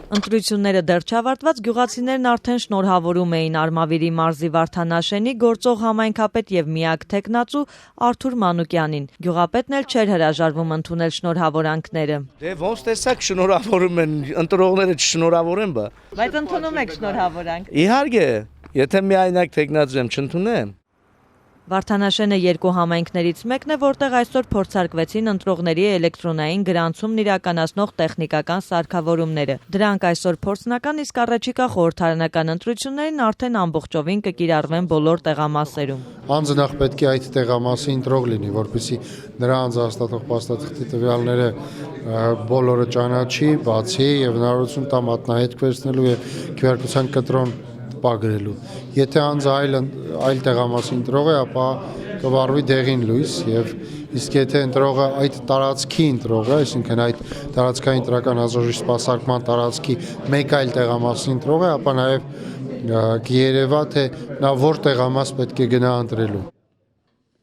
Ընտրությունները դեռ չավարտված գյուղացիներն արդեն շնորհավորում էին Արմավիրի մարզի Վարդանաշենի գործող համայնքապետ եւ միակ թեկնածու Արթուր Մանուկյանին։ Գյուղապետն էլ չէր հրաժարվում ընդունել շնորհավորանքները։ Դե ոնց տեսակ շնորհավորում են, ընտրողները չշնորհավորեն, բա։ Բայց ընդունում եք շնորհավորանք։ Իհարկե, եթե միայնակ թեկնածու եմ, չընդունեմ։ Վարդանաշենը երկու համայնքներից մեկն է, որտեղ այսօր փորձարկվեցին ընտրողների էլեկտրոնային գրանցումն իրականացնող տեխնիկական սարքավորումները։ Դրանք այսօր փորձնական, իսկ առաջիկա խորհրդարանական ընտրություններին արդեն ամբողջովին կկիրառվեն բոլոր տեղամասերում։ Անձը նախ պետք է այդ տեղամասի ընտրող լինի, որպեսզի նրա անձը հաստատող փաստաթղթի տվյալները բոլորը ճանաչի, բացի եւ հնարավորություն տա մատնահետք վերցնելու եւ քվեարկության կտրոն պագրելու։ Եթե անձը այլ տեղամասի ընտրող է, ապա կվարվի դեղին լույս եւ իսկ եթե ընտրողը այդ տարածքի ընտրող է, այսինքն այդ տարածքային ընտրական ազորժի սպասարկման տարածքի մեկ այլ տեղամասի ընտրող է, ապա նաեւ կերևա թե նա որ տեղամաս պետք է գնա ընտրելու։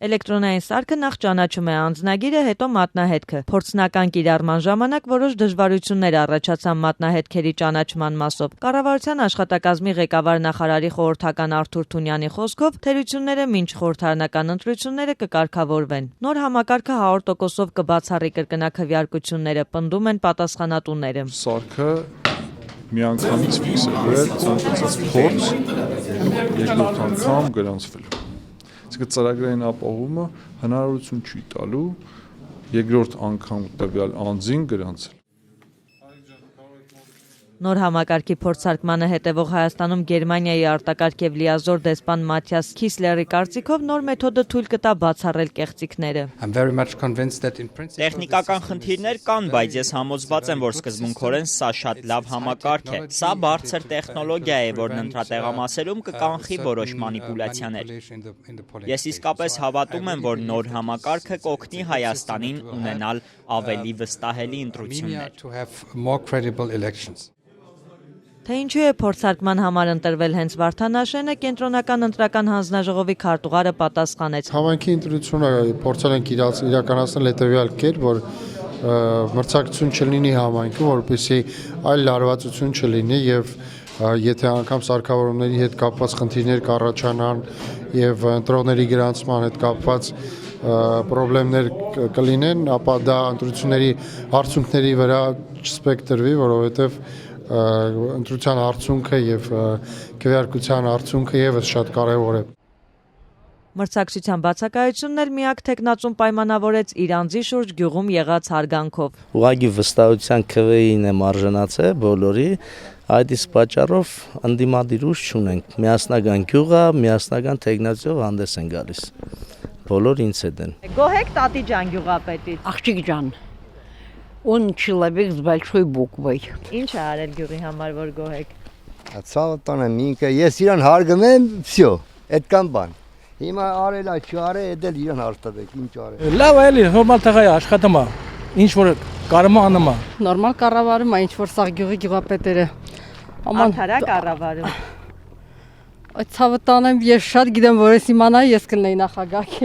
Էլեկտրոնային սարքը նախ ճանաչում է անձնագիրը, հետո մատնահետքը։ Փորձնական կիրառման ժամանակ որոշ դժվարություններ առաջացան մատնահետքերի ճանաչման մասով։ Կառավարության աշխատակազմի ղեկավար նախարարի խորհրդական Արթուր Թունյանի խոսքով թերությունները մինչ խորհրդարանական ընտրությունները կկարգավորվեն։ Նոր համակարգը 100%-ով կբացառի կրկնակվյարկությունները, պնդում են պատասխանատուները։ Սարքը միանգամից ֆիքսել ցանկացած փորձ երկրորդ անգամ գրանցվելու։ Իսկ ծրագրային ապահովումը հնարավորություն չի տալու երկրորդ անգամ տվյալ անձին գրանցել։ Նոր համակարգի փորձարկմանը հետևող Հայաստանում Գերմանիայի արտակարգ եւ լիազոր դեսպան Մաթիաս Քիսլերի կարծիքով նոր մեթոդը թույլ կտա բացառել կեղծիքները։ Տեխնիկական խնդիրներ կան, բայց ես համոզված եմ, որ սկզբունքորեն սա շատ լավ համակարգ է։ Սա բարձր տեխնոլոգիա է, որն ընտրատեղամասերում կկանխի որոշ մանիպուլյացիաներ։ Ես իսկապես հավատում եմ, որ նոր համակարգը կօգնի Հայաստանին ունենալ ավելի վստահելի ընտրություններ։ Թե ինչու է փորձարկման համար ընտրվել հենց Վարդանաշենը, կենտրոնական ընտրական հանձնաժողովի քարտուղարը պատասխանեց։ Համայնքի ընտրությունը փորձել ենք իրականացնել հետևյալ կերպ, որ մրցակցություն չլինի համայնքում, որպեսզի այլ լարվածություն չլինի եւ եթե անգամ սարքավորումների հետ կապված խնդիրներ կառաջանան եւ ընտրողների գրանցման հետ կապված պրոբլեմներ կլինեն, ապա դա ընտրությունների արդյունքների վրա չսպեկտրվի, որովհետեւ ընտրության արդյունքը եւ քվեարկության արդյունքը եւս շատ կարեւոր է։ Մրցակցության բացակայությունն էլ միակ թեկնածուն պայմանավորեց իր անձի շուրջ գյուղում եղած հարգանքով։ Ուղղակի վստահության քվեին եմ արժանացել բոլորի, այդ իսկ պատճառով ընդդիմադիր ուժ չունենք։ Միասնական գյուղը, միասնական թեկնածուով հանդես են գալիս։ Բոլոր ինձ հետ են։ Գոհեք Տատի ջան գյուղապետից։ Աղջիկ ջան, он человек с большой буквой։ Ինչ է արել գյուղի համար, որ գոհեք։ Ցավը տանեմ ինքը, ես իրան հարգում եմ, всё, այդքան բան։ Հիմա արելա, չարել, էդել իրան հարտաբեք, ինչ արել։ Լավ է, էլի, նորմալ տղա է, աշխատում է, ինչ որ կարում է անում է։ Նորմալ կառավարում է, ինչ որ սաղ գյուղի գյուղապետերը։ Արդարա կառավարում։ Այդ ցավը տանեմ, ես շատ գիտեմ, որ ես իմանայի, ես կլինեի նախագահ։